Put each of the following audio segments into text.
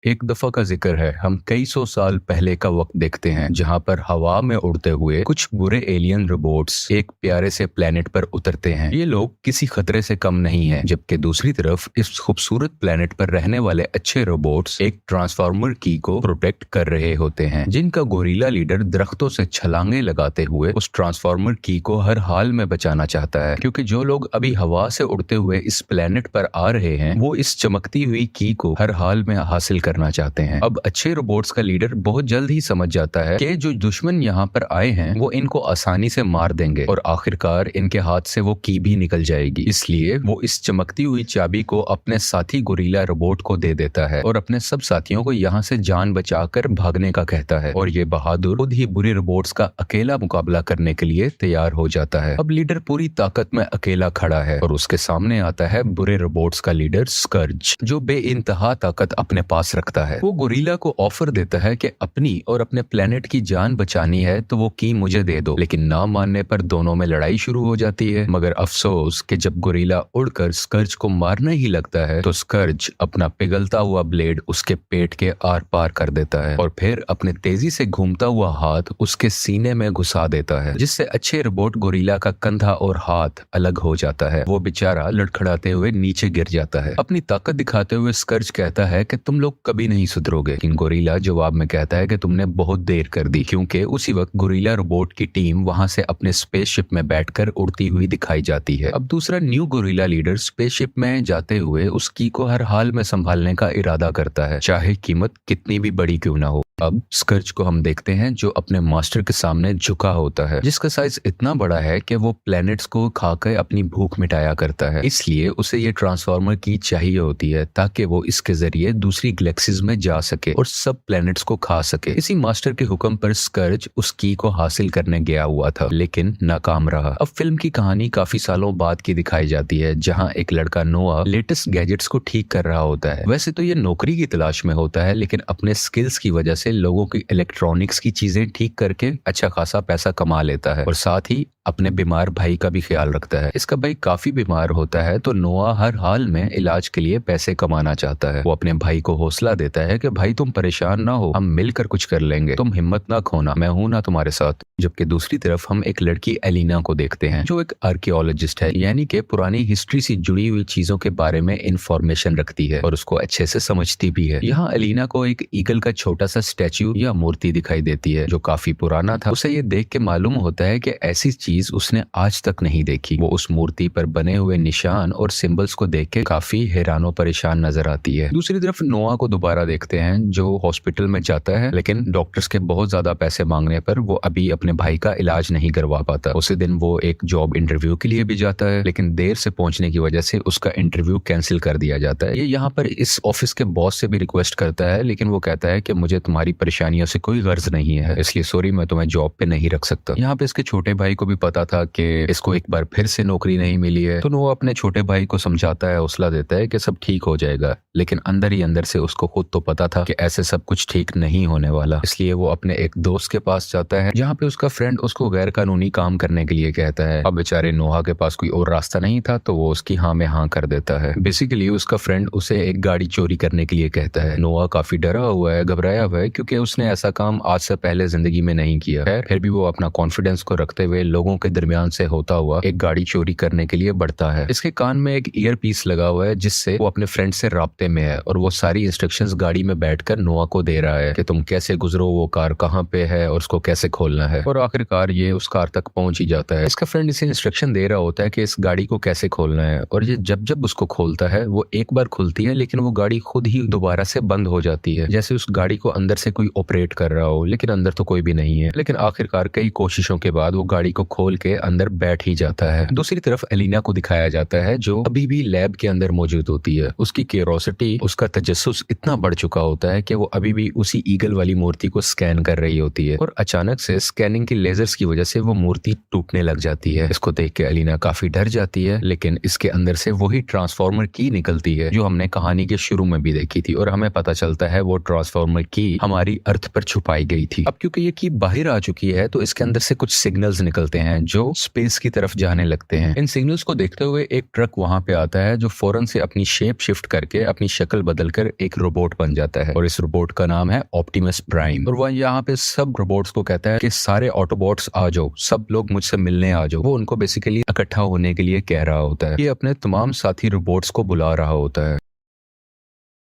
एक दफा का जिक्र है, हम कई सौ साल पहले का वक्त देखते हैं जहां पर हवा में उड़ते हुए कुछ बुरे एलियन रोबोट्स एक प्यारे से प्लेनेट पर उतरते हैं। ये लोग किसी खतरे से कम नहीं हैं, जबकि दूसरी तरफ इस खूबसूरत प्लेनेट पर रहने वाले अच्छे रोबोट्स एक ट्रांसफार्मर की को प्रोटेक्ट कर रहे होते हैं, जिनका गोरिल्ला लीडर दरख्तों से छलांगे लगाते हुए उस ट्रांसफार्मर की को हर हाल में बचाना चाहता है, क्योंकि जो लोग अभी हवा से उड़ते हुए इस प्लेनेट पर आ रहे हैं वो इस चमकती हुई की को हर हाल में हासिल करना चाहते हैं। अब अच्छे रोबोट्स का लीडर बहुत जल्द ही समझ जाता है कि जो दुश्मन यहाँ पर आए हैं वो इनको आसानी से मार देंगे और आखिरकार इनके हाथ से वो की भी निकल जाएगी। इसलिए वो इस चमकती हुई चाबी को अपने साथी गोरिल्ला रोबोट को दे देता है और अपने सब साथियों को यहाँ से जान बचाकर भागने का कहता है, और ये बहादुर खुद ही बुरे रोबोट्स का अकेला मुकाबला करने के लिए तैयार हो जाता है। अब लीडर पूरी ताकत में अकेला खड़ा है और उसके सामने आता है बुरे रोबोट्स का लीडर स्कर्ज, जो बेइंतहा ताकत अपने पास रखता है। वो गोरिल्ला को ऑफर देता है कि अपनी और अपने प्लेनेट की जान बचानी है तो वो की मुझे दे दो, लेकिन ना मानने पर दोनों में लड़ाई शुरू हो जाती है। मगर अफसोस कि जब गोरिल्ला उड़कर स्कर्ज को मारने ही लगता है तो स्कर्ज अपना पिघलता हुआ ब्लेड उसके पेट के आर पार कर देता है और फिर अपने तेजी से घूमता हुआ हाथ उसके सीने में घुसा देता है, जिससे अच्छे रोबोट गोरिल्ला का कंधा और हाथ अलग हो जाता है। वो बेचारा लड़खड़ाते हुए नीचे गिर जाता है। अपनी ताकत दिखाते हुए स्कर्ज कहता है कि तुम लोग कभी नहीं सुधरोगे, लेकिन गोरिल्ला जवाब में कहता है कि तुमने बहुत देर कर दी, क्योंकि उसी वक्त गोरिल्ला रोबोट की टीम वहां से अपने स्पेसशिप में बैठकर उड़ती हुई दिखाई जाती है। अब दूसरा न्यू गोरिल्ला लीडर स्पेसशिप में जाते हुए उस की को हर हाल में संभालने का इरादा करता है, चाहे कीमत कितनी भी बड़ी क्यों ना हो। अब स्कर्ज को हम देखते हैं जो अपने मास्टर के सामने झुका होता है, जिसका साइज इतना बड़ा है कि वो प्लैनेट्स को खाकर अपनी भूख मिटाया करता है। इसलिए उसे ये ट्रांसफार्मर की चाहिए होती है ताकि वो इसके जरिए दूसरी गैलेक्सीज में जा सके और सब प्लैनेट्स को खा सके। इसी मास्टर के हुक्म पर स्कर्ज उस की को हासिल करने गया हुआ था, लेकिन नाकाम रहा। अब फिल्म की कहानी काफी सालों बाद की दिखाई जाती है, जहाँ एक लड़का नोआ लेटेस्ट गैजेट्स को ठीक कर रहा होता है। वैसे तो ये नौकरी की तलाश में होता है, लेकिन अपने स्किल्स की वजह से लोगों की इलेक्ट्रॉनिक्स की चीजें ठीक करके अच्छा खासा पैसा कमा लेता है और साथ ही अपने बीमार भाई का भी ख्याल रखता है। इसका भाई काफी बीमार होता है तो नोआ हर हाल में इलाज के लिए पैसे कमाना चाहता है। वो अपने भाई को हौसला देता है कि भाई तुम परेशान ना हो, हम मिलकर कुछ कर लेंगे, तुम हिम्मत ना खोना, मैं हूं ना तुम्हारे साथ। जबकि दूसरी तरफ हम एक लड़की एलिना को देखते हैं जो एक आर्कियोलॉजिस्ट है, यानी कि पुरानी हिस्ट्री से जुड़ी हुई चीजों के बारे में इंफॉर्मेशन रखती है और उसको अच्छे से समझती भी है। यहाँ एलिना को एक ईगल का छोटा सा स्टैच्यू या मूर्ति दिखाई देती है जो काफी पुराना था। उसे ये देख के मालूम होता है कि ऐसी चीज उसने आज तक नहीं देखी। वो उस मूर्ति पर बने हुए निशान और सिंबल्स को देख के काफी हैरानो परेशान नजर आती है। दूसरी तरफ नोआ को दोबारा देखते हैं जो हॉस्पिटल में जाता है, लेकिन डॉक्टर्स के बहुत ज्यादा पैसे मांगने पर वो अभी अपने भाई का इलाज नहीं करवा पाता। उसी दिन वो एक जॉब इंटरव्यू के लिए भी जाता है, लेकिन देर से पहुंचने की वजह से उसका इंटरव्यू कैंसिल कर दिया जाता है। ये यहाँ पर इस ऑफिस के बॉस से भी रिक्वेस्ट करता है, लेकिन वो कहता है कि मुझे तुम्हारी परेशानियों से कोई गर्ज नहीं है, इसलिए सॉरी, मैं तुम्हें जॉब पे नहीं रख सकता। यहाँ पे इसके छोटे भाई को भी पता था कि इसको एक बार फिर से नौकरी नहीं मिली है, तो वो अपने छोटे भाई को समझाता है, हौसला देता है कि सब ठीक हो जाएगा, लेकिन अंदर ही अंदर से उसको खुद तो पता था कि ऐसे सब कुछ ठीक नहीं होने वाला। इसलिए वो अपने एक दोस्त के पास जाता है जहाँ पे उसका फ्रेंड उसको गैर कानूनी काम करने के लिए कहता है। अब बेचारे नोहा के पास कोई और रास्ता नहीं था तो वो उसकी हाँ में हाँ कर देता है। बेसिकली उसका फ्रेंड उसे एक गाड़ी चोरी करने के लिए कहता है। नोहा काफी डरा हुआ है, घबराया हुआ है, क्योंकि उसने ऐसा काम आज से पहले जिंदगी में नहीं किया है। फिर भी वो अपना कॉन्फिडेंस को रखते हुए लोगों के दरमियान से होता हुआ एक गाड़ी चोरी करने के लिए बढ़ता है। इसके कान में एक ईयर पीस लगा हुआ है जिससे वो अपने फ्रेंड से राब्ते में है और वो सारी इंस्ट्रक्शंस गाड़ी में बैठकर नोआ को दे रहा है कि तुम कैसे गुजरो, वो कार कहाँ पे है और उसको कैसे खोलना है। और आखिरकार ये उस कार तक पहुंच ही जाता है। इसका फ्रेंड इसे इंस्ट्रक्शन दे रहा होता है कि इस गाड़ी को कैसे खोलना है, और ये जब जब उसको खोलता है वो एक बार खुलती है, लेकिन वो गाड़ी खुद ही दोबारा से बंद हो जाती है, जैसे उस गाड़ी को अंदर से कोई ऑपरेट कर रहा हो, लेकिन अंदर तो कोई भी नहीं है। लेकिन आखिरकार कई कोशिशों के बाद वो गाड़ी को खोल के अंदर बैठ ही जाता है। दूसरी तरफ एलिना को दिखाया जाता है जो अभी भी लैब के अंदर मौजूद होती है। उसकी क्यूरोसिटी, उसका तजस्सुस इतना बढ़ चुका होता है कि वो अभी भी उसी ईगल वाली मूर्ति को स्कैन कर रही होती है, और अचानक से स्कैनिंग की लेजर्स की वजह से वो मूर्ति टूटने लग जाती है। इसको देख के एलिना काफी डर जाती है, लेकिन इसके अंदर से वही ट्रांसफार्मर की निकलती है जो हमने कहानी के शुरू में भी देखी थी, और हमें पता चलता है वो ट्रांसफार्मर की हम हमारी अर्थ पर छुपाई गई थी। अब क्योंकि ये की बाहर आ चुकी है तो इसके अंदर से कुछ सिग्नल्स निकलते हैं जो स्पेस की तरफ जाने लगते हैं। इन सिग्नल्स को देखते हुए एक ट्रक वहां पे आता है जो फौरन से अपनी शेप शिफ्ट करके अपनी शक्ल बदलकर एक रोबोट बन जाता है और इस रोबोट का नाम है ऑप्टिमस प्राइम। और वह यहाँ पे सब रोबोट्स को कहता है कि सारे ऑटोबॉट्स आ जाओ, सब लोग मुझसे मिलने आ जाओ। वो उनको बेसिकली इकट्ठा होने के लिए कह रहा होता है। ये अपने तमाम साथी रोबोट्स को बुला रहा होता है।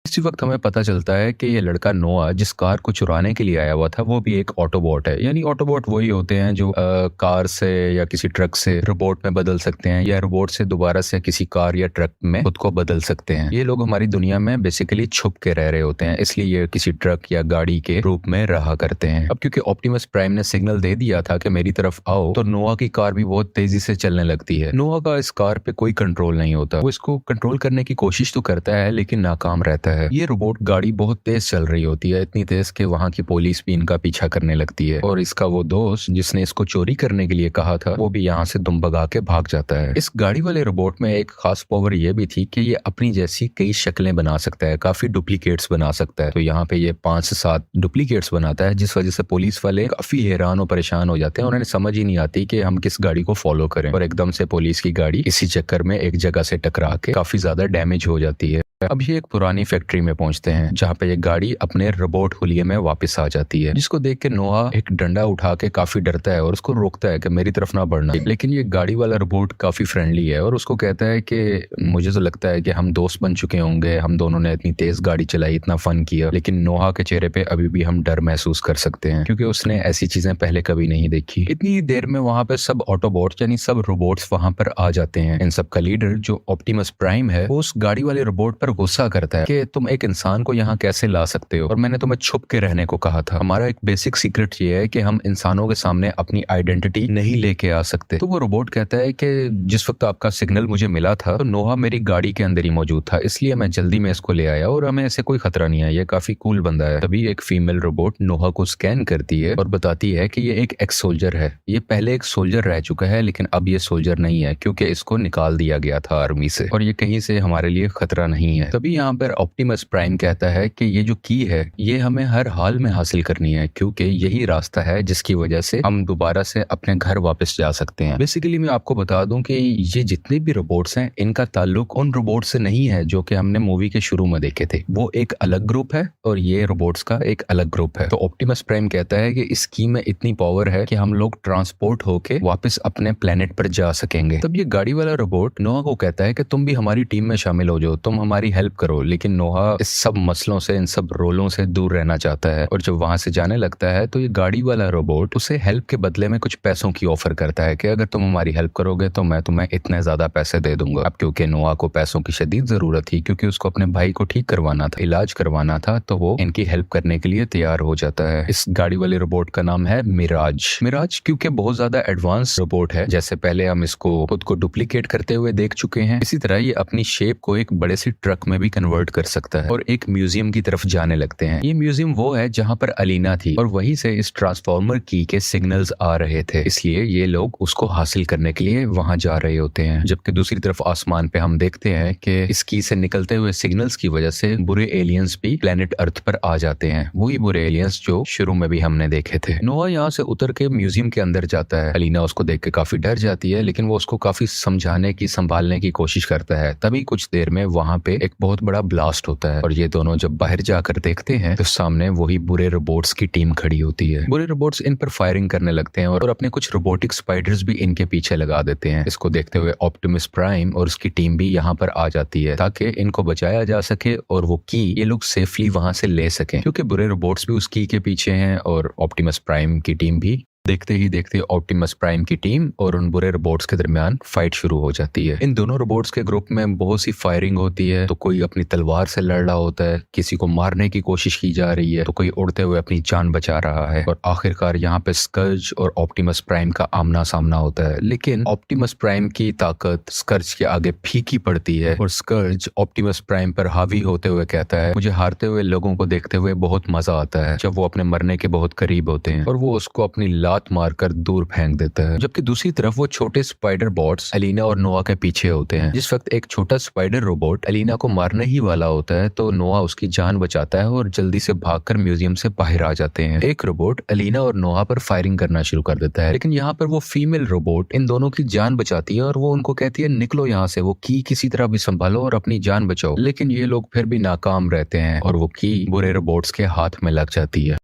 इसी वक्त हमें पता चलता है कि ये लड़का नोआ जिस कार को चुराने के लिए आया हुआ था वो भी एक ऑटोबॉट है। यानी ऑटोबॉट वही होते हैं जो कार से या किसी ट्रक से रोबोट में बदल सकते हैं या रोबोट से दोबारा से किसी कार या ट्रक में खुद को बदल सकते हैं। ये लोग हमारी दुनिया में बेसिकली छुप के रह रहे होते हैं, इसलिए ये किसी ट्रक या गाड़ी के रूप में रहा करते हैं। अब क्योंकि ऑप्टिमस प्राइम ने सिग्नल दे दिया था कि मेरी तरफ आओ, तो नोआ की कार भी बहुत तेजी से चलने लगती है। नोआ का इस कार पे कोई कंट्रोल नहीं होता। वो इसको कंट्रोल करने की कोशिश तो करता है लेकिन नाकाम रहता है। ये रोबोट गाड़ी बहुत तेज चल रही होती है, इतनी तेज कि वहां की पुलिस भी इनका पीछा करने लगती है और इसका वो दोस्त जिसने इसको चोरी करने के लिए कहा था वो भी यहाँ से दुम भगा के भाग जाता है। इस गाड़ी वाले रोबोट में एक खास पावर ये भी थी कि ये अपनी जैसी कई शक्लें बना सकता है, काफी डुप्लीकेट्स बना सकता है। तो यहाँ पे ये 5 से 7 डुप्लीकेट्स बनाता है जिस वजह से पुलिस वाले काफी हैरान और परेशान हो जाते हैं। उन्हें समझ ही नहीं आती कि हम किस गाड़ी को फॉलो करें और एकदम से पुलिस की गाड़ी इसी चक्कर में एक जगह से टकरा के काफी ज्यादा डैमेज हो जाती है। अब ये एक पुरानी फैक्ट्री में पहुंचते हैं जहाँ पे ये गाड़ी अपने रोबोट हुलिये में वापस आ जाती है, जिसको देख के नोआ एक डंडा उठा के काफी डरता है और उसको रोकता है कि मेरी तरफ ना बढ़ना। लेकिन ये गाड़ी वाला रोबोट काफी फ्रेंडली है और उसको कहता है कि मुझे तो लगता है कि हम दोस्त बन चुके होंगे, हम दोनों ने इतनी तेज गाड़ी चलाई, इतना फन किया। लेकिन नोआ के चेहरे पे अभी भी हम डर महसूस कर सकते हैं क्योंकि उसने ऐसी चीजें पहले कभी नहीं देखी। इतनी देर में वहां पे सब ऑटोबॉट्स यानी सब रोबोट्स वहां पर आ जाते हैं। इन सब का लीडर जो ऑप्टिमस प्राइम है वो उस गाड़ी वाले रोबोट पर गुस्सा करता है कि तुम एक इंसान को यहाँ कैसे ला सकते हो और मैंने तुम्हें छुप के रहने को कहा था। हमारा एक बेसिक सीक्रेट ये है कि हम इंसानों के सामने अपनी आइडेंटिटी नहीं लेके आ सकते। तो वो रोबोट कहता है कि जिस वक्त आपका सिग्नल मुझे मिला था तो नोहा मेरी गाड़ी के अंदर ही मौजूद था, इसलिए मैं जल्दी में इसको ले आया और हमें ऐसे कोई खतरा नहीं है, ये काफी कूल बंदा है। तभी एक फीमेल रोबोट नोहा को स्कैन करती है और बताती है कि ये एक एक्स सोल्जर है। ये पहले एक सोल्जर रह चुका है लेकिन अब ये सोल्जर नहीं है क्योंकि इसको निकाल दिया गया था आर्मी से और ये कहीं से हमारे लिए खतरा नहीं है। तभी यहाँ पर ऑप्टिमस प्राइम कहता है कि ये जो की है ये हमें हर हाल में हासिल करनी है क्योंकि यही रास्ता है जिसकी वजह से हम दोबारा से अपने घर वापस जा सकते हैं। बेसिकली मैं आपको बता दूं कि ये जितने भी रोबोट्स हैं इनका ताल्लुक उन रोबोट से नहीं है जो कि हमने मूवी के शुरू में देखे थे। वो एक अलग ग्रुप है और ये रोबोट्स का एक अलग ग्रुप है। तो ऑप्टिमस प्राइम कहता है कि इस की में इतनी पावर है कि हम लोग ट्रांसपोर्ट होके वापस अपने प्लेनेट पर जा सकेंगे। तब ये गाड़ी वाला रोबोट नोहा को कहता है कि तुम भी हमारी टीम में शामिल हो जाओ, तुम हमारी हेल्प करो। लेकिन नोहा इस सब मसलों से, इन सब रोलों से दूर रहना चाहता है और जब वहां से जाने लगता है तो ये गाड़ी वाला रोबोट उसे हेल्प के बदले में कुछ पैसों की ऑफर करता है कि अगर तुम हमारी हेल्प करोगे तो मैं तुम्हें इतने ज्यादा पैसे दे दूंगा। अब क्योंकि नोआ को पैसों की शदीद जरूरत थी क्योंकि उसको अपने भाई को ठीक करवाना था, इलाज करवाना था, तो वो इनकी हेल्प करने के लिए तैयार हो जाता है। इस गाड़ी वाले रोबोट का नाम है मिराज। मिराज क्योंकि बहुत ज्यादा एडवांस रोबोट है, जैसे पहले हम इसको खुद को डुप्लीकेट करते हुए देख चुके हैं, इसी तरह ये अपनी शेप को एक बड़े से ट्रक में भी कन्वर्ट कर सकता है और एक म्यूजियम की तरफ जाने लगते हैं। ये म्यूजियम वो है जहाँ पर अलीना थी और वहीं से इस ट्रांसफॉर्मर की के सिग्नल्स आ रहे थे, इसलिए ये लोग उसको हासिल करने के लिए वहां जा रहे होते हैं। जबकि दूसरी तरफ आसमान पे हम देखते हैं कि इस की से निकलते हुए सिग्नल्स की वजह से बुरे एलियंस भी प्लेनेट अर्थ पर आ जाते हैं, वही बुरे एलियंस जो शुरू में भी हमने देखे थे। नोआ यहाँ से उतर के म्यूजियम के अंदर जाता है। अलीना उसको देख के काफी डर जाती है लेकिन वो उसको काफी समझाने की, संभालने की कोशिश करता है। तभी कुछ देर में वहां पे एक बहुत बड़ा ब्लास्ट होता है और ये दोनों जब बाहर जाकर देखते हैं तो सामने वही बुरे रोबोट्स की टीम खड़ी होती है। बुरे रोबोट्स इन पर फायरिंग करने लगते हैं और अपने कुछ रोबोटिक स्पाइडर्स भी इनके पीछे लगा देते हैं। इसको देखते हुए ऑप्टिमस प्राइम और उसकी टीम भी यहाँ पर आ जाती है ताकि इनको बचाया जा सके और वो की ये लोग सेफली वहां से ले सकें, क्योंकि बुरे रोबोट्स भी उस की के पीछे हैं और ऑप्टिमस प्राइम की टीम भी। देखते ही देखते ऑप्टिमस प्राइम की टीम और उन बुरे रोबोट्स के दरमियान फाइट शुरू हो जाती है। इन दोनों रोबोट्स के ग्रुप में बहुत सी फायरिंग होती है, तो कोई अपनी तलवार से लड़ रहा होता है, किसी को मारने की कोशिश की जा रही है, तो कोई उड़ते हुए अपनी जान बचा रहा है और आखिरकार यहाँ पे स्कर्ज और ऑप्टिमस प्राइम का आमना सामना होता है। लेकिन ऑप्टिमस प्राइम की ताकत स्कर्ज के आगे फीकी पड़ती है और स्कर्ज ऑप्टिमस प्राइम पर हावी होते हुए कहता है, मुझे हारते हुए लोगों को देखते हुए बहुत मजा आता है जब वो अपने मरने के बहुत करीब होते हैं, और वो उसको अपनी लाश लात मारकर दूर फेंक देता है। जबकि दूसरी तरफ वो छोटे स्पाइडर बॉट्स अलीना और नोआ के पीछे होते हैं। जिस वक्त एक छोटा स्पाइडर रोबोट अलीना को मारने ही वाला होता है तो नोआ उसकी जान बचाता है और जल्दी से भागकर म्यूजियम से बाहर आ जाते हैं। एक रोबोट अलीना और नोआ पर फायरिंग करना शुरू कर देता है, लेकिन यहाँ पर वो फीमेल रोबोट इन दोनों की जान बचाती है और वो उनको कहती है निकलो यहाँ से, वो की किसी तरह भी संभालो और अपनी जान बचाओ। लेकिन ये लोग फिर भी नाकाम रहते हैं और वो की बुरे रोबोट्स के हाथ में लग जाती है।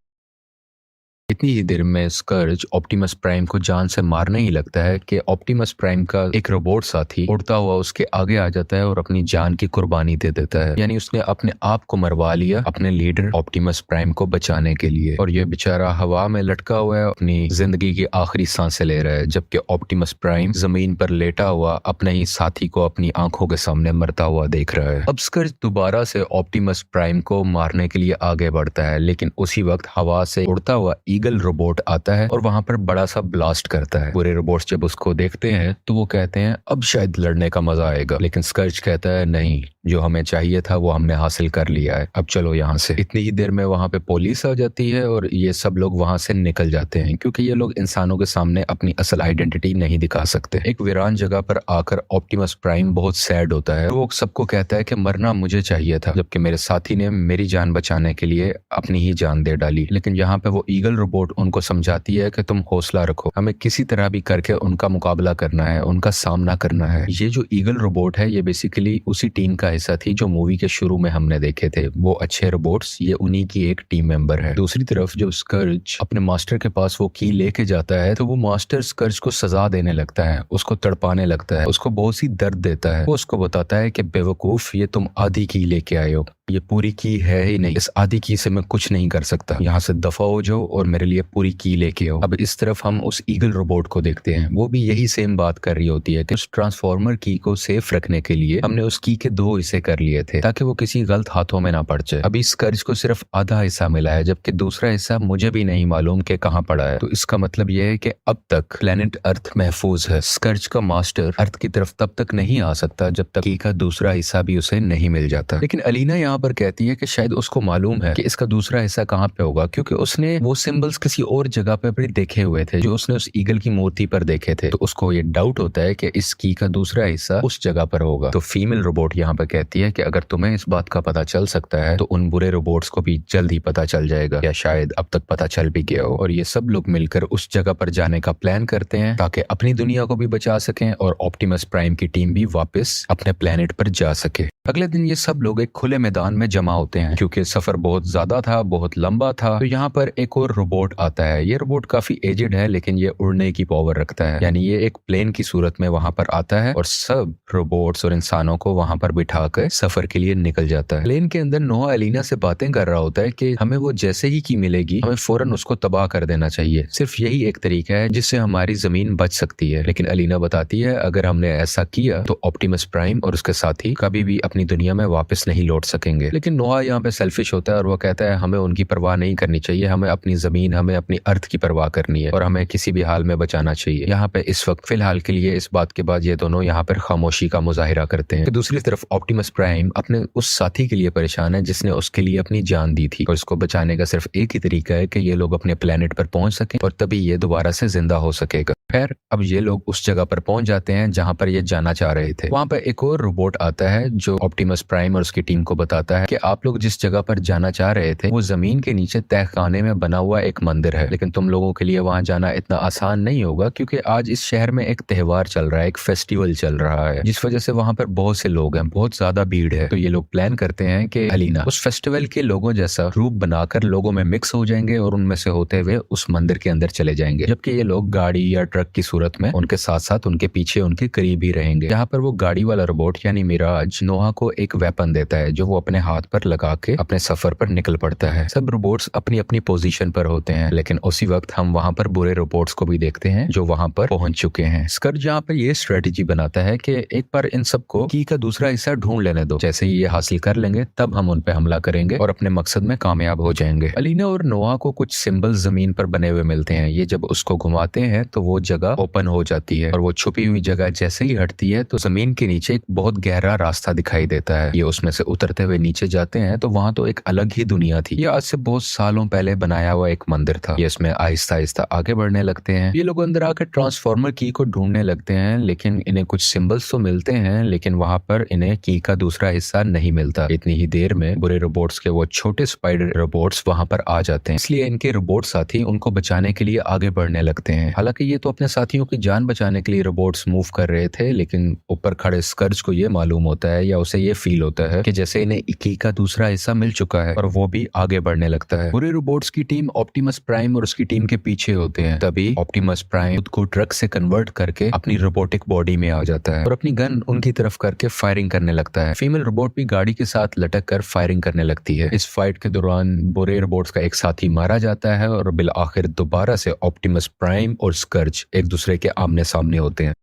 इतनी ही देर में स्कर्ज ऑप्टिमस प्राइम को जान से मारने ही लगता है कि ऑप्टिमस प्राइम का एक रोबोट साथी उड़ता हुआ उसके आगे आ जाता है और अपनी जान की कुर्बानी दे देता है। यानी उसने अपने आप को मरवा लिया अपने लीडर ऑप्टिमस प्राइम को बचाने के लिए। और ये बेचारा हवा में लटका हुआ है, अपनी जिंदगी की आखिरी सांसें ले रहा है, जबकि ऑप्टिमस प्राइम जमीन पर लेटा हुआ अपने ही साथी को अपनी आंखों के सामने मरता हुआ देख रहा है। अब स्कर्ज दोबारा से ऑप्टिमस प्राइम को मारने के लिए आगे बढ़ता है, लेकिन उसी वक्त हवा से उड़ता हुआ ईगल रोबोट आता है और वहां पर बड़ा सा ब्लास्ट करता है। पूरे रोबोट्स जब उसको देखते हैं तो वो कहते हैं अब शायद लड़ने का मजा आएगा, लेकिन स्कर्ज कहता है नहीं, जो हमें चाहिए था वो हमने हासिल कर लिया है, अब चलो यहाँ से। इतनी ही देर में वहां पे पुलिस आ जाती है और ये सब लोग वहां से निकल जाते हैं, क्योंकि ये लोग इंसानों के सामने अपनी असल आइडेंटिटी नहीं दिखा सकते। एक वीरान जगह पर आकर ऑप्टिमस प्राइम बहुत सैड होता है। वो सबको कहता है कि मरना मुझे चाहिए था, जबकि मेरे साथी ने मेरी जान बचाने के लिए अपनी ही जान दे डाली। लेकिन यहाँ पे वो ईगल रोबोट उनको समझाती है कि तुम हौसला रखो, हमें किसी तरह भी करके उनका मुकाबला करना है, उनका सामना करना है। ये जो ईगल रोबोट है ये बेसिकली उसी टीम का हिस्सा थी जो मूवी के शुरू में हमने देखे थे। वो अच्छे रोबोट्स ये उन्हीं की एक टीम मेंबर है। दूसरी तरफ जब स्कर्ज अपने मास्टर के पास वो की लेके जाता है तो वो मास्टर स्कर्ज को सजा देने लगता है, उसको तड़पाने लगता है, उसको बहुत सी दर्द देता है। वो उसको बताता है कि बेवकूफ, ये तुम आधी की लेके आए हो, ये पूरी की है ही नहीं, इस आधी की से मैं कुछ नहीं कर सकता, यहाँ से दफा हो जाओ और मेरे लिए पूरी की लेके आओ। अब इस तरफ हम उस ईगल रोबोट को देखते हैं, वो भी यही सेम बात कर रही होती है कि उस ट्रांसफॉर्मर की को सेफ रखने के लिए हमने उस की के 2 हिस्से कर लिए थे ताकि वो किसी गलत हाथों में ना पड़ जाए। अभी स्कर्ज को सिर्फ आधा हिस्सा मिला है, जबकि दूसरा हिस्सा मुझे भी नहीं मालूम कि कहाँ पड़ा है। तो इसका मतलब यह है कि अब तक प्लेनेट अर्थ महफूज है। स्कर्ज का मास्टर अर्थ की तरफ तब तक नहीं आ सकता जब तक की का दूसरा हिस्सा भी उसे नहीं मिल जाता। लेकिन अलीना यहाँ पर कहती है कि शायद उसको मालूम है कि इसका दूसरा हिस्सा कहाँ पे होगा, क्योंकि उसने वो सिंबल्स किसी और जगह पे भी देखे हुए थे जो उसने उस ईगल की मूर्ति पर देखे थे। तो उसको ये डाउट होता है कि इस की का दूसरा हिस्सा उस जगह पर होगा। तो फीमेल रोबोट यहाँ पर कहती है कि अगर तुम्हें इस बात का पता चल सकता है तो उन बुरे रोबोट्स को भी जल्द ही पता चल जाएगा, या शायद अब तक पता चल भी गया हो। और ये सब लोग मिलकर उस जगह पर जाने का प्लान करते हैं ताकि अपनी दुनिया को भी बचा सकें और ऑप्टिमस प्राइम की टीम भी वापस अपने प्लेनेट पर जा सके। अगले दिन ये सब लोग एक खुले मैदान में जमा होते हैं। क्योंकि सफर बहुत ज्यादा था, बहुत लंबा था, तो यहाँ पर एक और रोबोट आता है। ये रोबोट काफी एजेड है, लेकिन ये उड़ने की पावर रखता है, यानी ये एक प्लेन की सूरत में वहां पर आता है और सब रोबोट्स और इंसानों को वहां पर बिठा कर सफर के लिए निकल जाता है। प्लेन के अंदर नोआ अलीना से बातें कर रहा होता है कि हमें वो जैसे ही की मिलेगी हमें फौरन उसको तबाह कर देना चाहिए, सिर्फ यही एक तरीका है जिससे हमारी जमीन बच सकती है। लेकिन अलीना बताती है अगर हमने ऐसा किया तो ऑप्टिमस प्राइम और उसके साथी कभी भी अपनी दुनिया में वापस नहीं लौट सकेंगे। लेकिन नोआ यहाँ पे सेल्फिश होता है और वो कहता है हमें उनकी परवाह नहीं करनी चाहिए, हमें अपनी जमीन, हमें अपनी अर्थ की परवाह करनी है और हमें किसी भी हाल में बचाना चाहिए। यहाँ पे इस वक्त फिलहाल के लिए इस बात के बाद ये दोनों यहाँ पर खामोशी का मुजाहिरा करते हैं। दूसरी तरफ ऑप्टिमस प्राइम अपने उस साथी के लिए परेशान है जिसने उसके लिए अपनी जान दी थी और इसको बचाने का सिर्फ एक ही तरीका है कि ये लोग अपने प्लेनेट पर पहुंच सकें और तभी ये दोबारा से जिंदा हो सकेगा। खैर अब ये लोग उस जगह पर पहुंच जाते हैं जहां पर ये जाना चाह रहे थे। वहां पर एक और रोबोट आता है जो ऑप्टिमस प्राइम और उसकी टीम को बताता है कि आप लोग जिस जगह पर जाना चाह रहे थे वो जमीन के नीचे तहखाने में बना हुआ एक मंदिर है, लेकिन तुम लोगों के लिए वहां जाना इतना आसान नहीं होगा क्योंकि आज इस शहर में एक त्योहार चल रहा है, एक फेस्टिवल चल रहा है, जिस वजह से वहां पर बहुत से लोग हैं, बहुत ज्यादा भीड़ है। तो ये लोग प्लान करते हैं कि अलीना उस फेस्टिवल के लोगों जैसा रूप बनाकर लोगों में मिक्स हो जाएंगे और उनमें से होते हुए उस मंदिर के अंदर चले जाएंगे, जबकि ये लोग गाड़ी या ट्रक की सूरत में उनके साथ साथ उनके पीछे उनके करीब ही रहेंगे। यहाँ पर वो गाड़ी वाला रोबोट यानी मिराज नोहा को एक वेपन देता है जो वो अपने हाथ पर लगा के अपने सफर पर निकल पड़ता है। सब रोबोट्स अपनी अपनी पोजीशन पर होते हैं, लेकिन उसी वक्त हम वहां पर बुरे रोबोट्स को भी देखते हैं जो वहां पर पहुंच चुके हैं। स्कर्ज यहाँ पर ये स्ट्रेटेजी बनाता है कि एक बार इन सबको की का दूसरा हिस्सा ढूंढ लेने दो, जैसे ही ये हासिल कर लेंगे तब हम उन पे हमला करेंगे और अपने मकसद में कामयाब हो जाएंगे। अलीना और नोहा को कुछ सिंबल जमीन पर बने हुए मिलते हैं। ये जब उसको घुमाते हैं तो वो जगह ओपन हो जाती है और वो छुपी हुई जगह जैसे ही हटती है तो जमीन के नीचे एक बहुत गहरा रास्ता दिखाई देता है। ये उसमें से उतरते हुए नीचे जाते हैं तो वहां तो एक अलग ही दुनिया थी। ये आज से बहुत सालों पहले बनाया हुआ एक मंदिर था। ये इसमें आहिस्ता आहिस्ता आगे बढ़ने लगते हैं। ये लोग अंदर आकर ट्रांसफॉर्मर की को ढूंढने लगते हैं, लेकिन इन्हें कुछ सिंबल्स तो मिलते हैं, लेकिन वहां पर इन्हें की का दूसरा हिस्सा नहीं मिलता। इतनी ही देर में बुरे रोबोट्स के वो छोटे स्पाइडर रोबोट्स वहां पर आ जाते हैं, इसलिए इनके रोबोट साथी उनको बचाने के लिए आगे बढ़ने लगते हैं। हालांकि ये तो अपने साथियों की जान बचाने के लिए रोबोट्स मूव कर रहे थे, लेकिन ऊपर खड़े स्कर्ज को ये मालूम होता है या उसे ये फील होता है कि जैसे इन्हें की का दूसरा हिस्सा मिल चुका है और वो भी आगे बढ़ने लगता है। बुरे रोबोट्स की टीम ऑप्टिमस प्राइम और उसकी टीम के पीछे होते हैं। तभी ऑप्टिमस प्राइम खुद को ट्रक से कन्वर्ट करके अपनी रोबोटिक बॉडी में आ जाता है और अपनी गन उनकी तरफ करके फायरिंग करने लगता है। फीमेल रोबोट भी गाड़ी के साथ लटक कर फायरिंग करने लगती है। इस फाइट के दौरान बुरे रोबोट्स का एक साथी मारा जाता है और बिल आखिर दोबारा से ऑप्टिमस प्राइम और स्कर्ज एक दूसरे के आमने सामने होते हैं।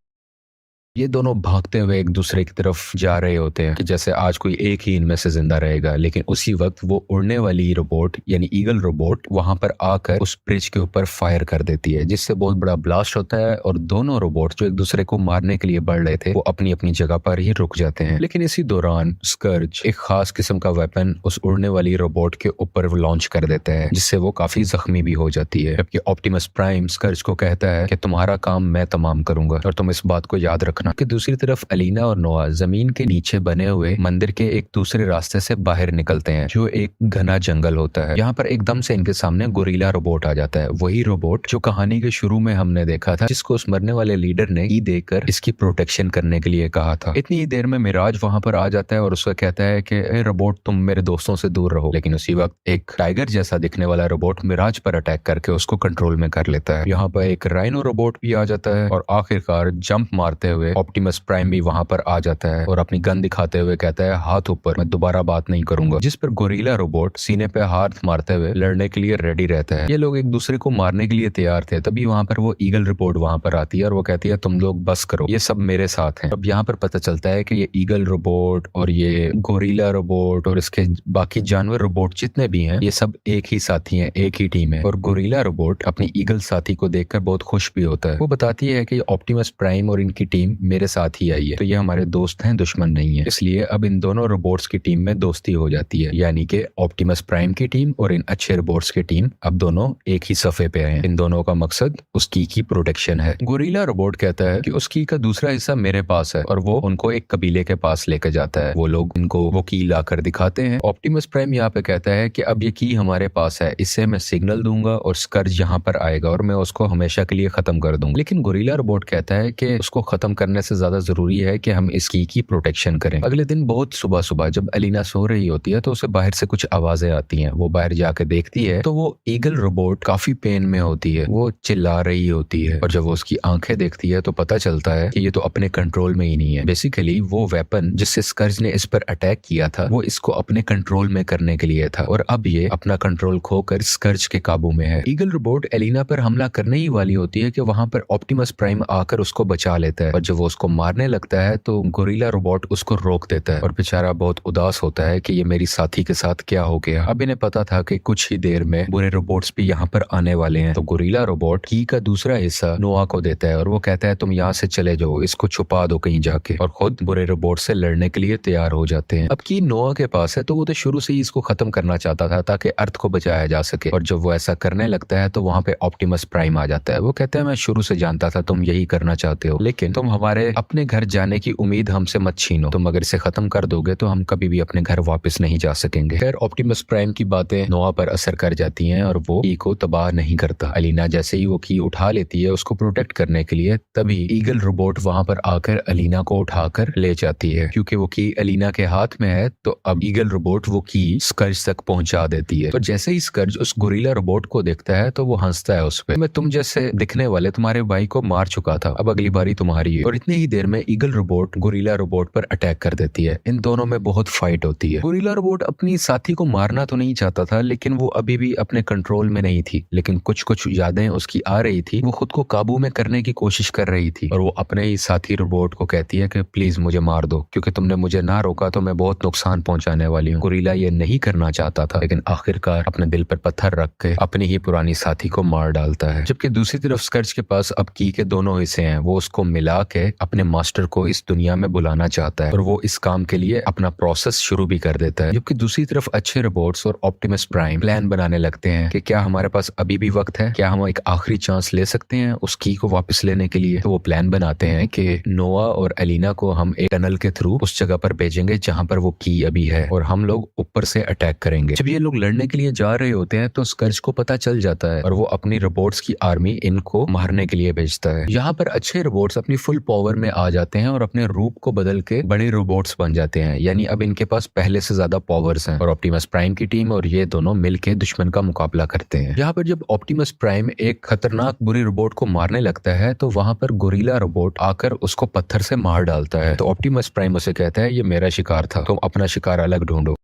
ये दोनों भागते हुए एक दूसरे की तरफ जा रहे होते हैं कि जैसे आज कोई एक ही इनमें से जिंदा रहेगा, लेकिन उसी वक्त वो उड़ने वाली रोबोट यानी ईगल रोबोट वहां पर आकर उस ब्रिज के ऊपर फायर कर देती है, जिससे बहुत बड़ा ब्लास्ट होता है और दोनों रोबोट जो एक दूसरे को मारने के लिए बढ़ रहे थे वो अपनी अपनी जगह पर ही रुक जाते हैं। लेकिन इसी दौरान स्कर्ज एक खास किस्म का वेपन उस उड़ने वाली रोबोट के ऊपर लॉन्च कर देता है, जिससे वो काफी जख्मी भी हो जाती है। जबकि ऑप्टिमस प्राइम स्कर्ज को कहता है कि तुम्हारा काम मैं तमाम करूंगा और तुम इस बात को याद रखना। कि दूसरी तरफ अलीना और नोआ जमीन के नीचे बने हुए मंदिर के एक दूसरे रास्ते से बाहर निकलते हैं, जो एक घना जंगल होता है। यहाँ पर एकदम से इनके सामने गोरिल्ला रोबोट आ जाता है, वही रोबोट जो कहानी के शुरू में हमने देखा था, जिसको उस मरने वाले लीडर ने की देकर इसकी प्रोटेक्शन करने के लिए कहा था। इतनी ही देर में मिराज वहां पर आ जाता है और उसको कहता है कि रोबोट तुम मेरे दोस्तों से दूर रहो। लेकिन उसी वक्त एक टाइगर जैसा दिखने वाला रोबोट मिराज पर अटैक करके उसको कंट्रोल में कर लेता है। यहाँ पर एक राइनो रोबोट भी आ जाता है और आखिरकार जंप मारते हुए ऑप्टिमस प्राइम भी वहां पर आ जाता है और अपनी गन दिखाते हुए कहता है हाथ ऊपर, मैं दोबारा बात नहीं करूंगा। जिस पर गोरिल्ला रोबोट सीने पे हाथ मारते हुए लड़ने के लिए रेडी रहता है। ये लोग एक दूसरे को मारने के लिए तैयार थे। तभी वहां पर वो ईगल रोबोट वहां पर आती है और वो कहती है तुम लोग बस करो, ये सब मेरे साथ हैं। अब यहाँ पर पता चलता है कि ये ईगल रोबोट और ये गोरिल्ला रोबोट और इसके बाकी जानवर रोबोट जितने भी हैं ये सब एक ही साथी हैं, एक ही टीम है। और गोरिल्ला रोबोट अपनी ईगल साथी को देखकर बहुत खुश भी होता है। वो बताती है कि ऑप्टिमस प्राइम और इनकी टीम मेरे साथ ही आई है, तो ये हमारे दोस्त हैं, दुश्मन नहीं है। इसलिए अब इन दोनों रोबोट्स की टीम में दोस्ती हो जाती है, यानी कि ऑप्टिमस प्राइम की टीम और इन अच्छे रोबोट्स की टीम अब दोनों एक ही सफे पे हैं। इन दोनों का मकसद उस की प्रोटेक्शन है। गोरिल्ला रोबोट कहता है कि उस की का दूसरा हिस्सा मेरे पास है और वो उनको एक कबीले के पास लेकर जाता है। वो लोग इनको वो की लाकर दिखाते हैं। ऑप्टिमस प्राइम यहाँ पे कहता है कि अब ये की हमारे पास है, इससे मैं सिग्नल दूंगा और स्कर्ज यहाँ पर आएगा और मैं उसको हमेशा के लिए खत्म कर दूंगा। लेकिन गोरिल्ला रोबोट कहता है कि उसको खत्म करने से ज्यादा जरूरी है कि हम इस की प्रोटेक्शन करें। अगले दिन बहुत सुबह सुबह जब अलीना सो रही होती है तो उसे बाहर से कुछ आवाजें आती हैं। वो बाहर जाकर देखती है तो वो ईगल रोबोट काफी पेन में होती है, वो चिल्ला रही होती है और जब वो उसकी आंखें देखती है तो पता चलता है कि ये तो अपने कंट्रोल में ही नहीं है। बेसिकली वो वेपन जिससे स्कर्ज ने इस पर अटैक किया था वो इसको अपने कंट्रोल में करने के लिए था और अब ये अपना कंट्रोल खोकर स्कर्ज के काबू में है। ईगल रोबोट एलिना पर हमला करने ही वाली होती है कि वहां पर ऑप्टिमस प्राइम आकर उसको बचा लेता है और जब वो उसको मारने लगता है तो गोरिल्ला रोबोट उसको रोक देता है और बेचारा बहुत उदास होता है कि ये मेरी साथी के साथ क्या हो गया। अब इन्हें पता था कि कुछ ही देर में बुरे रोबोट्स भी यहाँ पर आने वाले हैं, तो गोरिल्ला रोबोट की का दूसरा हिस्सा नोआ को देता है और वो कहता है तुम यहाँ से चले जाओ, इसको छुपा दो कहीं जाके, और खुद बुरे रोबोट से लड़ने के लिए तैयार हो जाते हैं। अब की नोआ के पास है तो वो तो शुरू से ही इसको खत्म करना चाहता था ताकि अर्थ को बचाया जा सके, और जब वो ऐसा करने लगता है तो वहां पे ऑप्टिमस प्राइम आ जाता है। वो कहता है मैं शुरू से जानता था तुम यही करना चाहते हो, लेकिन तुम हमारे अपने घर जाने की उम्मीद हमसे मत छीनो, तुम अगर इसे खत्म कर दोगे तो हम कभी भी अपने घर वापस नहीं जा सकेंगे। खैर ऑप्टिमस प्राइम की बातें नोआ पर असर कर जाती हैं और वो की को तबाह नहीं करता। अलीना जैसे ही वो की उठा लेती है उसको प्रोटेक्ट करने के लिए, तभी ईगल रोबोट वहां पर आकर अलीना को उठाकर ले जाती है। क्योंकि वो की अलीना के हाथ में है तो अब ईगल रोबोट वो की स्कर्ज तक पहुंचा देती है। तो जैसे ही स्कर्ज उस गोरिल्ला रोबोट को देखता है तो वो हंसता है उस पर, मैं तुम जैसे दिखने वाले तुम्हारे भाई को मार चुका था, अब अगली बारी तुम्हारी है। और इतनी ही देर में ईगल रोबोट गोरिल्ला रोबोट पर अटैक कर देती है। इन दोनों में बहुत फाइट होती है। गोरिल्ला रोबोट अपनी साथी को मारना तो नहीं चाहता था, लेकिन वो अभी भी अपने कंट्रोल में नहीं थी। लेकिन कुछ कुछ यादें उसकी आ रही थी, वो खुद को काबू में करने की कोशिश कर रही थी और वो अपने ही साथी रोबोट को कहती है कि प्लीज मुझे मार दो, क्योंकि तुमने मुझे ना रोका तो मैं बहुत नुकसान पहुंचाने वाली हूँ। गोरिल्ला ये नहीं करना चाहता था, लेकिन आखिरकार अपने दिल पर पत्थर रख के अपनी ही पुरानी साथी को मार डालता है। जबकि दूसरी तरफ स्कर्ज के पास अब की के दोनों हिस्से हैं। वो उसको मिला के अपने मास्टर को इस दुनिया में बुलाना चाहता है और वो इस काम के लिए अपना प्रोसेस शुरू भी कर देता है। जबकि दूसरी तरफ अच्छे रोबोट्स और ऑप्टिमस प्राइम प्लान बनाने लगते हैं कि क्या हमारे पास अभी भी वक्त है, क्या हम एक आखिरी चांस ले सकते हैं उस की को वापस लेने के लिए। तो वो प्लान बनाते हैं कि नोआ और एलिना को हम एक टनल के थ्रू उस जगह पर भेजेंगे जहां पर वो की अभी है और हम लोग ऊपर से अटैक करेंगे। जब ये लोग लड़ने के लिए जा रहे होते हैं तो स्कर्ज को पता चल जाता है और वो अपनी रोबोट्स की आर्मी इनको मारने के लिए भेजता है। यहाँ पर अच्छे रोबोट्स अपनी फुल पावर में आ जाते हैं और अपने रूप को बदल के बड़े रोबोट्स बन जाते हैं, यानी अब इनके पास पहले से ज्यादा पावर्स हैं। और ऑप्टिमस प्राइम की टीम और ये दोनों मिलके दुश्मन का मुकाबला करते हैं। यहाँ पर जब ऑप्टिमस प्राइम एक खतरनाक बुरी रोबोट को मारने लगता है तो वहां पर गोरिल्ला रोबोट आकर उसको पत्थर से मार डालता है। तो ऑप्टिमस प्राइम उसे कहता है ये मेरा शिकार था, तुम अपना शिकार अलग ढूंढो।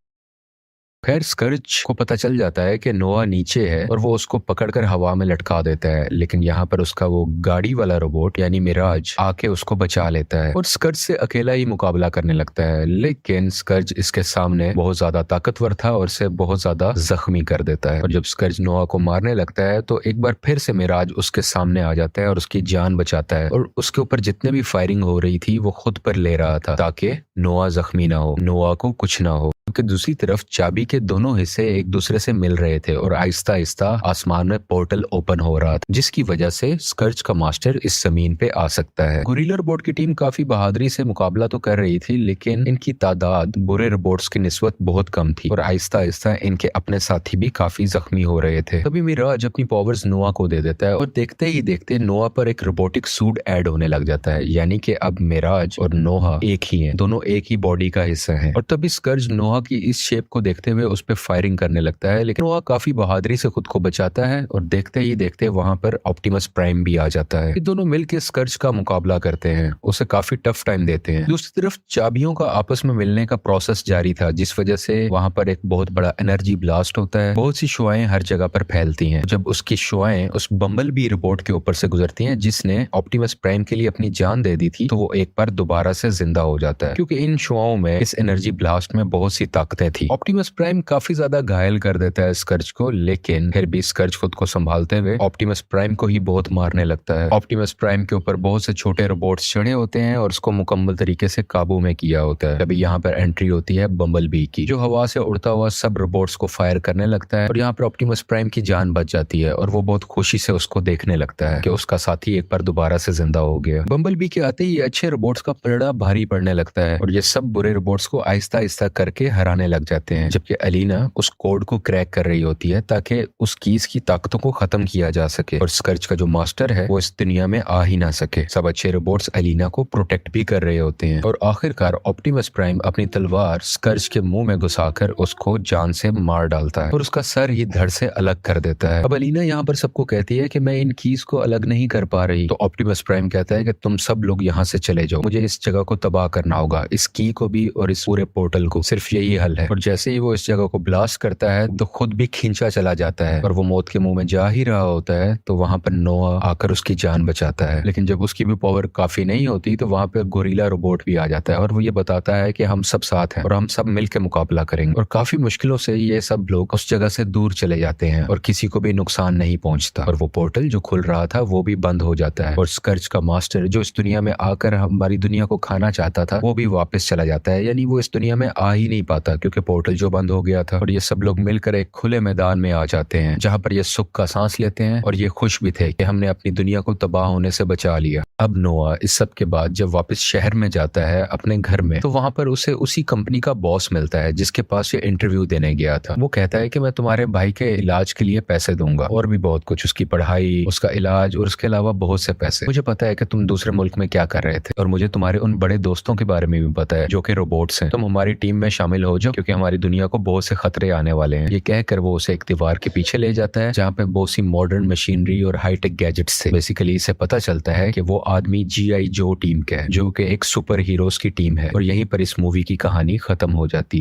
खैर स्कर्ज को पता चल जाता है कि नोआ नीचे है और वो उसको पकड़कर हवा में लटका देता है, लेकिन यहाँ पर उसका वो गाड़ी वाला रोबोट यानी मिराज आके उसको बचा लेता है और स्कर्ज से अकेला ही मुकाबला करने लगता है। लेकिन स्कर्ज इसके सामने बहुत ज्यादा ताकतवर था और इसे बहुत ज्यादा जख्मी कर देता है। और जब स्कर्ज नोआ को मारने लगता है तो एक बार फिर से मिराज उसके सामने आ जाता है और उसकी जान बचाता है और उसके ऊपर जितने भी फायरिंग हो रही थी वो खुद पर ले रहा था ताकि नोआ जख्मी ना हो, नोआ को कुछ ना हो। कि दूसरी तरफ चाबी के दोनों हिस्से एक दूसरे से मिल रहे थे और आहिस्ता आहिस्ता आसमान में पोर्टल ओपन हो रहा था, जिसकी वजह से स्कर्ज का मास्टर इस जमीन पे आ सकता है। गोरिल्ला रोबोट की टीम काफी बहादुरी से मुकाबला तो कर रही थी, लेकिन इनकी तादाद बुरे रोबोट्स की निस्बत बहुत कम थी और आहिस्ता आहिस्ता इनके अपने साथी भी काफी जख्मी हो रहे थे। तभी मिराज अपनी पावर्स नोआ को दे देता है और देखते ही देखते नोआ पर एक रोबोटिक सूट ऐड होने लग जाता है, यानी कि अब मिराज और नोआ एक ही हैं, दोनों एक ही बॉडी का हिस्सा हैं। और तभी स्कर्ज नोआ की इस शेप को देखते हुए उस पर फायरिंग करने लगता है, लेकिन वो काफी बहादुरी से खुद को बचाता है और देखते ही देखते वहां पर ऑप्टिमस प्राइम भी आ जाता है। ये दोनों मिलकर स्कर्ज का मुकाबला करते हैं, उसे काफी टफ टाइम देते हैं। दूसरी तरफ चाबियों का आपस में मिलने का प्रोसेस जारी था, जिस वजह से वहां पर एक बहुत बड़ा एनर्जी ब्लास्ट होता है। बहुत सी शुआएं हर जगह पर फैलती हैं। जब उसकी शुआएं उस बम्बल बी रोबोट के ऊपर से गुजरती हैं जिसने ऑप्टिमस प्राइम के लिए अपनी जान दे दी थी, तो वो एक बार दोबारा से जिंदा हो जाता है, क्योंकि इन शुआओं में इस एनर्जी ब्लास्ट में बहुत सी ताकतें थी। ऑप्टिमस प्राइम काफी ज्यादा घायल कर देता है स्कर्ज को, लेकिन फिर भी स्कर्ज खुद को संभालते हुए ऑप्टिमस प्राइम को ही बहुत मारने लगता है। ऑप्टिमस प्राइम के ऊपर बहुत से छोटे रोबोट्स चढ़े होते हैं और उसको मुकम्मल तरीके से काबू में किया होता है। तभी यहाँ पर एंट्री होती है बम्बल बी की, जो हवा से उड़ता हुआ सब रोबोट्स को फायर करने लगता है और यहाँ पर ऑप्टिमस प्राइम की जान बच जाती है और वो बहुत खुशी से उसको देखने लगता है कि उसका साथी एक बार दोबारा से जिंदा हो गया। बम्बल बी के आते ही अच्छे रोबोट्स का पलड़ा भारी पड़ने लगता है और ये सब बुरे रोबोट्स को आहिस्ता आहिस्ता करके हराने लग जाते हैं, जबकि एलिना उस कोड को क्रैक कर रही होती है ताकि उस कीज की ताकतों को खत्म किया जा सके और स्कर्ज का जो मास्टर है वो इस दुनिया में आ ही ना सके। सब अच्छे रोबोट्स एलिना को प्रोटेक्ट भी कर रहे होते हैं और आखिरकार ऑप्टिमस प्राइम अपनी तलवार स्कर्ज के मुंह में घुसाकर उसको जान से मार डालता है और उसका सर ही धड़ से अलग कर देता है। अब एलिना यहाँ पर सबको कहती है कि मैं इन कीज को अलग नहीं कर पा रही, तो ऑप्टिमस प्राइम कहता है कि तुम सब लोग यहाँ से चले जाओ, मुझे इस जगह को तबाह करना होगा, इस की को भी और इस पूरे पोर्टल को, सिर्फ यही हल है। और जैसे ही वो इस जगह को ब्लास्ट करता है तो खुद भी खींचा चला जाता है और वो मौत के मुंह में जा ही रहा होता है तो वहां पर नोआ आकर उसकी जान बचाता है। लेकिन जब उसकी भी पावर काफी नहीं होती तो वहां पर गोरिल्ला रोबोट भी आ जाता है और वो ये बताता है कि हम सब साथ हैं और हम सब मिलकर मुकाबला करेंगे। और काफी मुश्किलों से ये सब लोग उस जगह से दूर चले जाते हैं और किसी को भी नुकसान नहीं पहुंचता और वो पोर्टल जो खुल रहा था वो भी बंद हो जाता है और स्कर्ज का मास्टर जो इस दुनिया में आकर हमारी दुनिया को खाना चाहता था वो भी वापस चला जाता है, यानी वो इस दुनिया में आ ही नहीं पाता क्योंकि पोर्टल जो बंद हो गया था। और ये सब लोग मिलकर एक खुले मैदान में आ जाते हैं जहां पर ये सुख का सांस लेते हैं और ये खुश भी थे कि हमने अपनी दुनिया को तबाह होने से बचा लिया। अब नोआ इस सब के बाद जब वापस शहर में जाता है अपने घर में, तो वहां पर उसे उसी कंपनी का बॉस मिलता है जिसके पास ये इंटरव्यू देने गया था। वो कहता है कि मैं तुम्हारे भाई के इलाज के लिए पैसे दूंगा और भी बहुत कुछ, उसकी पढ़ाई, उसका इलाज और उसके अलावा बहुत से पैसे। मुझे पता है कि तुम दूसरे मुल्क में क्या कर रहे थे और मुझे तुम्हारे उन बड़े दोस्तों के बारे में भी पता है जो कि रोबोट्स हैं। तुम हमारी टीम में शामिल शामिल हो जाओ क्योंकि हमारी दुनिया को बहुत से खतरे आने वाले हैं। ये कहकर वो उसे एक दीवार के पीछे ले जाता है जहाँ पे बहुत सी मॉडर्न मशीनरी और हाईटेक गैजेट्स थे। बेसिकली इसे पता चलता है कि वो आदमी GI जो टीम का है, जो कि एक सुपर हीरोज की टीम है, और यहीं पर इस मूवी की कहानी खत्म हो जाती है।